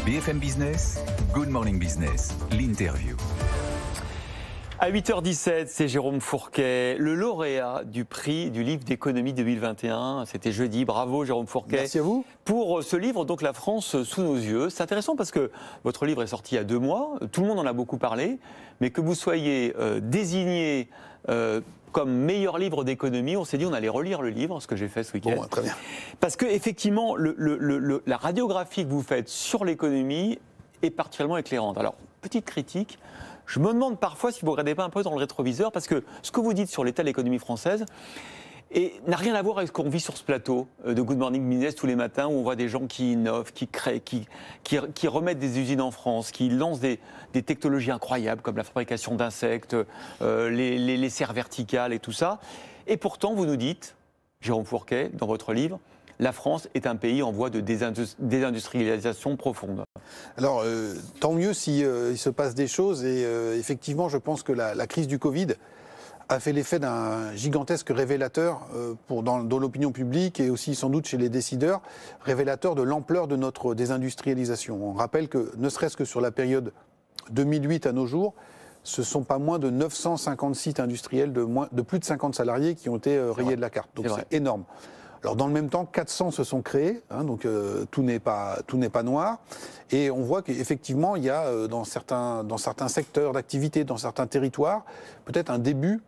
BFM Business, Good Morning Business, l'interview. À 8h17, c'est Jérôme Fourquet, le lauréat du prix du livre d'économie 2021. C'était jeudi. Bravo Jérôme Fourquet. Merci à vous. Pour ce livre, donc La France sous nos yeux. C'est intéressant parce que votre livre est sorti il y a 2 mois. Tout le monde en a beaucoup parlé. Mais que vous soyez désigné comme meilleur livre d'économie, on s'est dit on allait relire le livre, ce que j'ai fait ce week-end. Bon, très bien. Parce que effectivement, la radiographie que vous faites sur l'économie est particulièrement éclairante. Alors, petite critique. Je me demande parfois si vous ne regardez pas un peu dans le rétroviseur, parce que ce que vous dites sur l'état de l'économie française n'a rien à voir avec ce qu'on vit sur ce plateau de Good Morning Business tous les matins, où on voit des gens qui innovent, qui créent, qui remettent des usines en France, qui lancent des technologies incroyables, comme la fabrication d'insectes, les serres verticales et tout ça. Et pourtant, vous nous dites, Jérôme Fourquet, dans votre livre, la France est un pays en voie de désindustrialisation profonde. Alors, tant mieux s'il se passe des choses. Et effectivement, je pense que la crise du Covid a fait l'effet d'un gigantesque révélateur dans l'opinion publique et aussi sans doute chez les décideurs, révélateur de l'ampleur de notre désindustrialisation. On rappelle que, ne serait-ce que sur la période 2008 à nos jours, ce ne sont pas moins de 950 sites industriels de plus de 50 salariés qui ont été rayés de la carte. Donc c'est énorme. Alors dans le même temps, 400 se sont créés, donc tout n'est pas noir. Et on voit qu'effectivement, il y a dans certains secteurs d'activité, dans certains territoires, peut-être un début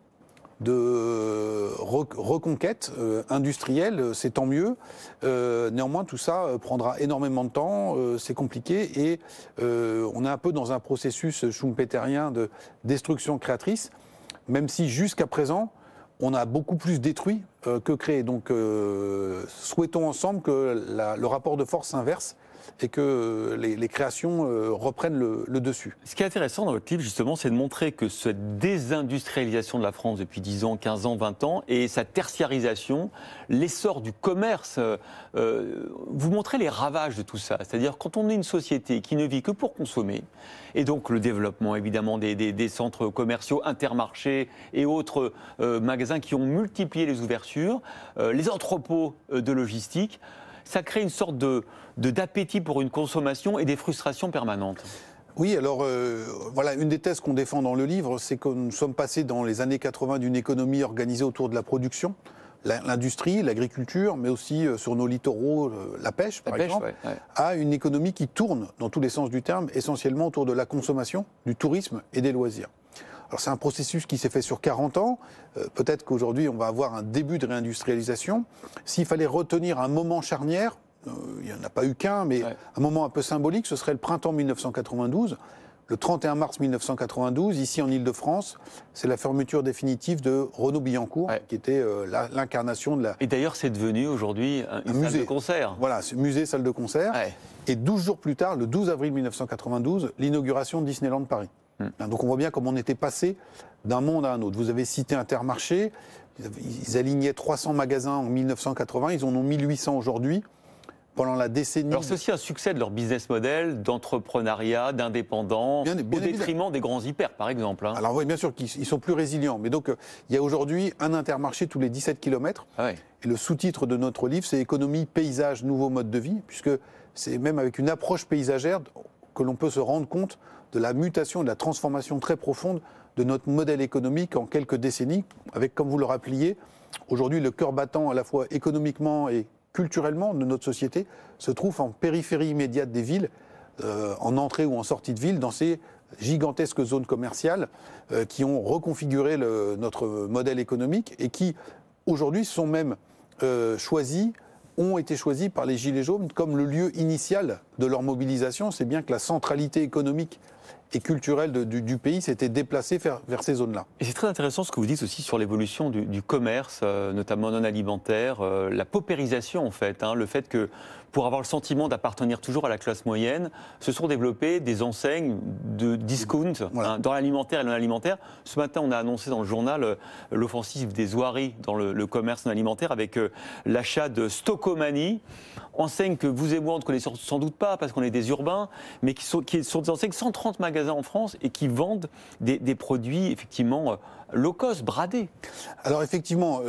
de reconquête industrielle, c'est tant mieux. Néanmoins, tout ça prendra énormément de temps, c'est compliqué, et on est un peu dans un processus schumpeterien de destruction créatrice, même si jusqu'à présent, on a beaucoup plus détruit que créé. Donc, souhaitons ensemble que le rapport de force s'inverse et que les créations reprennent le dessus. Ce qui est intéressant dans votre livre, justement, c'est de montrer que cette désindustrialisation de la France depuis 10 ans, 15 ans, 20 ans, et sa tertiarisation, l'essor du commerce, vous montrez les ravages de tout ça. C'est-à-dire, quand on est une société qui ne vit que pour consommer, et donc le développement, évidemment, des centres commerciaux, Intermarché et autres magasins qui ont multiplié les ouvertures, les entrepôts de logistique, ça crée une sorte d'appétit pour une consommation et des frustrations permanentes. Oui, alors voilà, une des thèses qu'on défend dans le livre, c'est que nous sommes passés dans les années 80 d'une économie organisée autour de la production, l'industrie, l'agriculture, mais aussi sur nos littoraux, la pêche par exemple, à une économie qui tourne, dans tous les sens du terme, essentiellement autour de la consommation, du tourisme et des loisirs. Alors c'est un processus qui s'est fait sur 40 ans, peut-être qu'aujourd'hui on va avoir un début de réindustrialisation. S'il fallait retenir un moment charnière, il n'y en a pas eu qu'un, mais un moment un peu symbolique, ce serait le printemps 1992. Le 31 mars 1992, ici en Ile-de-France, c'est la fermeture définitive de Renault-Billancourt, qui était l'incarnation de la... Et d'ailleurs, c'est devenu aujourd'hui une salle de concert. Voilà, c'est musée, salle de concert. Et 12 jours plus tard, le 12 avril 1992, l'inauguration de Disneyland Paris. Donc on voit bien comment on était passé d'un monde à un autre. Vous avez cité Intermarché, ils alignaient 300 magasins en 1980, ils en ont 1800 aujourd'hui. Pendant la décennie... Alors c'est aussi un succès de leur business model, d'entrepreneuriat, d'indépendants, au détriment des grands hyper, par exemple. Alors oui, bien sûr qu'ils sont plus résilients. Mais donc, il y a aujourd'hui un Intermarché tous les 17 km. Et le sous-titre de notre livre, c'est « Économie, paysage, nouveaux modes de vie », puisque c'est même avec une approche paysagère que l'on peut se rendre compte de la mutation, de la transformation très profonde de notre modèle économique en quelques décennies, avec, comme vous le rappeliez, aujourd'hui le cœur battant à la fois économiquement et culturellement de notre société se trouve en périphérie immédiate des villes, en entrée ou en sortie de ville, dans ces gigantesques zones commerciales qui ont reconfiguré notre modèle économique et qui, aujourd'hui, sont même ont été choisis par les Gilets jaunes comme le lieu initial de leur mobilisation. C'est bien que la centralité économique et culturelle du pays s'était déplacée vers ces zones-là. Et c'est très intéressant ce que vous dites aussi sur l'évolution du commerce, notamment non alimentaire, la paupérisation en fait, le fait que pour avoir le sentiment d'appartenir toujours à la classe moyenne, se sont développées des enseignes de discount dans l'alimentaire et non alimentaire. Ce matin, on a annoncé dans le journal l'offensive des Ouaris dans le commerce non alimentaire avec l'achat de Stocomanie, enseignes que vous et moi on ne connaissons sans doute pas parce qu'on est des urbains, mais qui sont des enseignes, 130 magasins en France et qui vendent des produits effectivement low cost, bradés. Alors effectivement,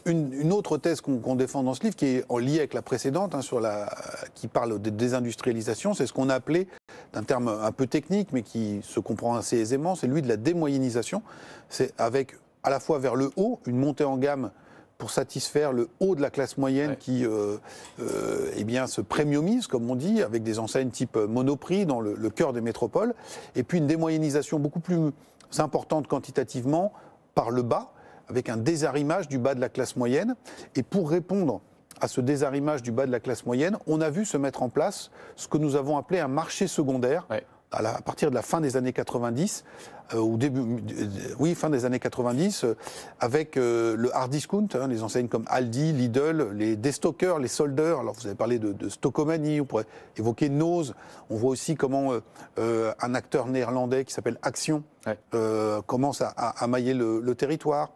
une autre thèse qu'on défend dans ce livre, qui est liée avec la précédente, sur la qui parle de désindustrialisation, c'est ce qu'on a appelé, d'un terme un peu technique, mais qui se comprend assez aisément, c'est lui de la démoyennisation. C'est avec à la fois vers le haut, une montée en gamme pour satisfaire le haut de la classe moyenne qui eh bien, se premiumise, comme on dit, avec des enseignes type Monoprix dans le cœur des métropoles, et puis une démoyennisation beaucoup plus importante quantitativement par le bas, avec un désarrimage du bas de la classe moyenne. Et pour répondre à ce désarrimage du bas de la classe moyenne, on a vu se mettre en place ce que nous avons appelé un marché secondaire, à partir de la fin des années 90, fin des années 90, avec le hard discount, les enseignes comme Aldi, Lidl, les déstockeurs, les soldeurs. Alors vous avez parlé de stockomanie, on pourrait évoquer Noz. On voit aussi comment un acteur néerlandais qui s'appelle Action commence à mailler le territoire.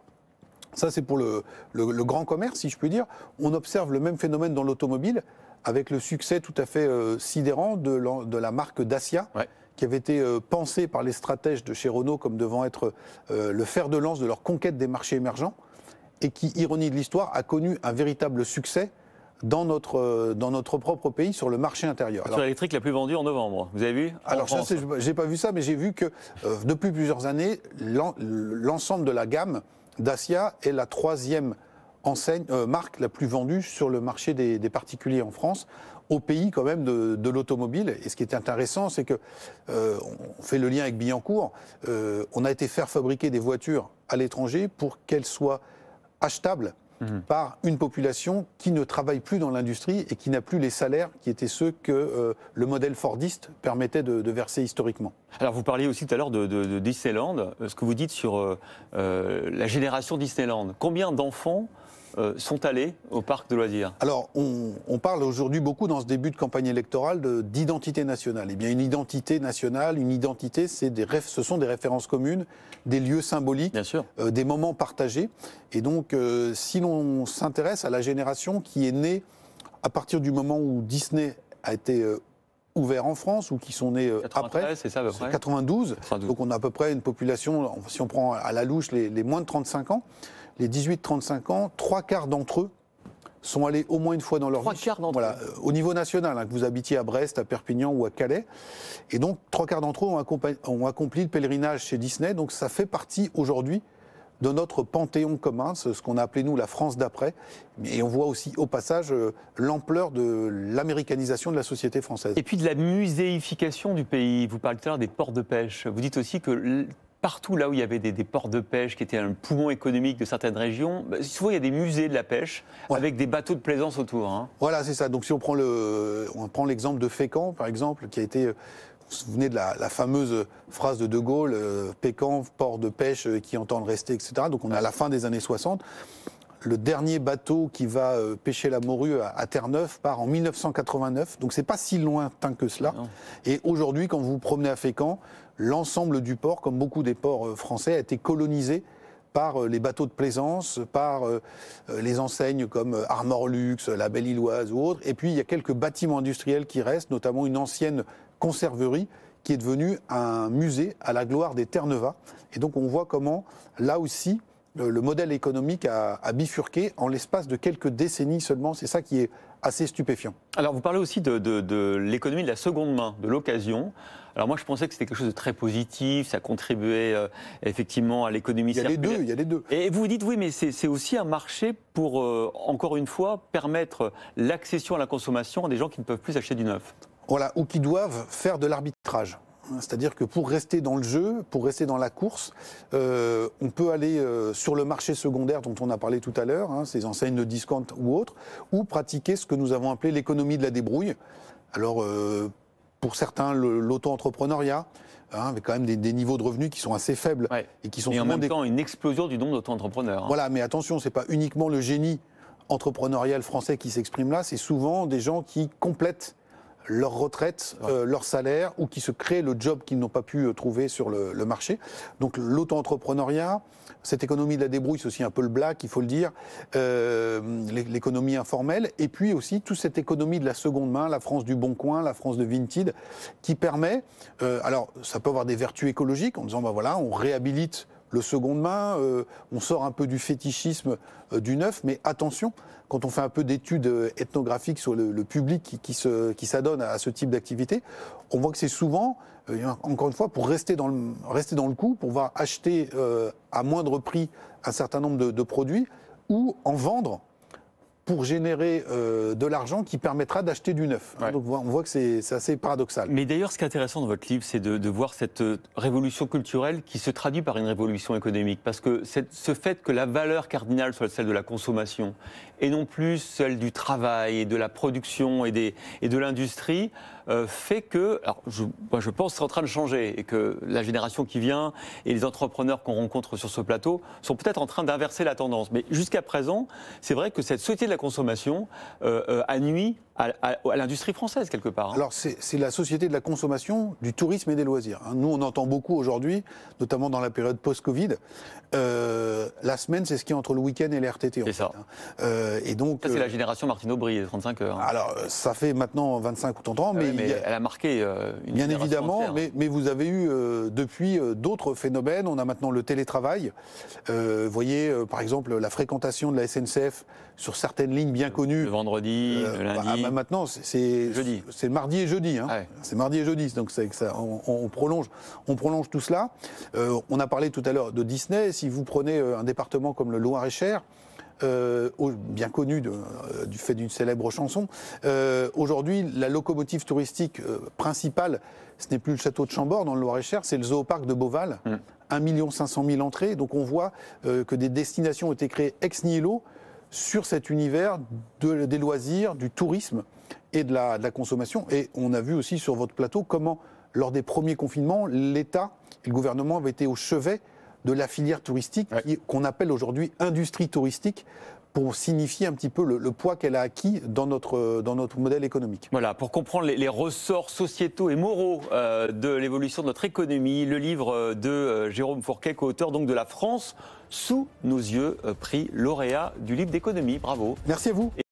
Ça, c'est pour le grand commerce, si je puis dire. On observe le même phénomène dans l'automobile, avec le succès tout à fait sidérant de la marque Dacia, qui avait été pensée par les stratèges de chez Renault comme devant être le fer de lance de leur conquête des marchés émergents, et qui, ironie de l'histoire, a connu un véritable succès dans notre propre pays sur le marché intérieur. La voiture électrique la plus vendue en novembre, vous avez vu? Alors ça, j'ai pas vu ça, mais j'ai vu que depuis plusieurs années, l'ensemble de la gamme Dacia est la troisième marque la plus vendue sur le marché des particuliers en France, au pays quand même de l'automobile. Et ce qui est intéressant, c'est que on fait le lien avec Billancourt, on a été faire fabriquer des voitures à l'étranger pour qu'elles soient achetables par une population qui ne travaille plus dans l'industrie et qui n'a plus les salaires qui étaient ceux que le modèle fordiste permettait de verser historiquement. Alors vous parliez aussi tout à l'heure de Disneyland, ce que vous dites sur la génération Disneyland. Combien d'enfants sont allés au parc de loisirs? Alors, on parle aujourd'hui beaucoup dans ce début de campagne électorale d'identité nationale. Eh bien, une identité nationale, une identité, ce sont des références communes, des lieux symboliques, des moments partagés. Et donc, si l'on s'intéresse à la génération qui est née à partir du moment où Disney a été ouvert en France, ou qui sont nés après, c'est ça à peu près. 92. Donc on a à peu près une population, si on prend à la louche les moins de 35 ans, les 18-35 ans, 3/4 d'entre eux sont allés au moins une fois dans leur vie. 3/4 d'entre eux. Au niveau national, que vous habitiez à Brest, à Perpignan ou à Calais. Et donc 3/4 d'entre eux ont accompli le pèlerinage chez Disney. Donc ça fait partie aujourd'hui de notre panthéon commun, ce qu'on a appelé nous la France d'après. Et on voit aussi au passage l'ampleur de l'américanisation de la société française. Et puis de la muséification du pays. Vous parlez tout à l'heure des ports de pêche. Vous dites aussi que partout là où il y avait des ports de pêche qui étaient un poumon économique de certaines régions, souvent il y a des musées de la pêche avec des bateaux de plaisance autour. Voilà, c'est ça. Donc si on prend l'exemple de Fécamp, par exemple, qui a été... Vous vous souvenez de la fameuse phrase de Gaulle, Pécamp, port de pêche qui entend le rester, etc. Donc on est à la fin des années 60. Le dernier bateau qui va pêcher la morue à Terre-Neuve part en 1989. Donc c'est pas si lointain que cela. Non. Et aujourd'hui, quand vous vous promenez à Fécamp, l'ensemble du port, comme beaucoup des ports français, a été colonisé par les bateaux de plaisance, par les enseignes comme Armor Luxe, la Belle-Îloise ou autres. Et puis il y a quelques bâtiments industriels qui restent, notamment une ancienne conserverie qui est devenue un musée à la gloire des Terre-Neuvas. Et donc on voit comment, là aussi, le modèle économique a bifurqué en l'espace de quelques décennies seulement. C'est ça qui est assez stupéfiant. Alors vous parlez aussi de l'économie de la seconde main, de l'occasion. Alors moi je pensais que c'était quelque chose de très positif, ça contribuait effectivement à l'économie circulaire. Il y a les deux. Et vous vous dites oui, mais c'est aussi un marché pour, encore une fois, permettre l'accession à la consommation à des gens qui ne peuvent plus acheter du neuf. Voilà, ou qui doivent faire de l'arbitrage. C'est-à-dire que pour rester dans le jeu, pour rester dans la course, on peut aller sur le marché secondaire dont on a parlé tout à l'heure, ces enseignes de discount ou autres, ou pratiquer ce que nous avons appelé l'économie de la débrouille. Alors, pour certains, l'auto-entrepreneuriat, avec quand même des niveaux de revenus qui sont assez faibles. Et qui sont en même temps une explosion du nombre d'auto-entrepreneurs. Voilà, mais attention, ce n'est pas uniquement le génie entrepreneurial français qui s'exprime là, c'est souvent des gens qui complètent leur retraite, leur salaire, ou qui se créent le job qu'ils n'ont pas pu trouver sur le marché. Donc l'auto-entrepreneuriat, cette économie de la débrouille, c'est aussi un peu le black, il faut le dire, l'économie informelle, et puis aussi toute cette économie de la seconde main, la France du Bon Coin, la France de Vinted, qui permet, alors ça peut avoir des vertus écologiques, en disant, on réhabilite le seconde main, on sort un peu du fétichisme du neuf, mais attention, quand on fait un peu d'études ethnographiques sur le public qui s'adonne à ce type d'activité, on voit que c'est souvent, encore une fois, pour rester dans le coup, pour pouvoir acheter à moindre prix un certain nombre de produits, ou en vendre pour générer de l'argent qui permettra d'acheter du neuf. Ouais. Donc on voit que c'est assez paradoxal. Mais d'ailleurs, ce qui est intéressant dans votre livre, c'est de voir cette révolution culturelle qui se traduit par une révolution économique. Parce que ce fait que la valeur cardinale soit celle de la consommation et non plus celle du travail et de la production et de l'industrie fait que, alors je pense que c'est en train de changer et que la génération qui vient et les entrepreneurs qu'on rencontre sur ce plateau sont peut-être en train d'inverser la tendance. Mais jusqu'à présent, c'est vrai que cette société de la consommation a nuit à l'industrie française, quelque part. Alors, c'est la société de la consommation, du tourisme et des loisirs. Nous, on entend beaucoup aujourd'hui, notamment dans la période post-Covid, la semaine, c'est ce qui est entre le week-end et les RTT. C'est ça. Et donc, Ça, c'est la génération Martine Aubry, les 35 heures. Alors, ça fait maintenant 25 ou 30 ans, mais, elle a marqué une bien génération évidemment, entière. mais vous avez eu depuis d'autres phénomènes. On a maintenant le télétravail. Vous voyez, par exemple, la fréquentation de la SNCF sur certaines lignes bien connues. Le vendredi, le lundi. Maintenant, c'est Jeudi. C'est mardi et jeudi. Hein. Ouais. C'est mardi et jeudi. Donc on prolonge tout cela. On a parlé tout à l'heure de Disney. Si vous prenez un département comme le Loir-et-Cher, bien connu du fait d'une célèbre chanson. Aujourd'hui, la locomotive touristique principale, ce n'est plus le château de Chambord dans le Loir-et-Cher, c'est le Zooparc de Beauval. 1 500 000 entrées. Donc on voit que des destinations ont été créées ex nihilo sur cet univers des loisirs, du tourisme et de la consommation. Et on a vu aussi sur votre plateau comment, lors des premiers confinements, l'État et le gouvernement avaient été au chevet de la filière touristique, qu'on appelle aujourd'hui industrie touristique, pour signifier un petit peu le poids qu'elle a acquis dans notre modèle économique. Voilà, pour comprendre les ressorts sociétaux et moraux de l'évolution de notre économie, le livre de Jérôme Fourquet, co-auteur donc de La France sous nos yeux, prix lauréat du livre d'économie. Bravo. Merci à vous.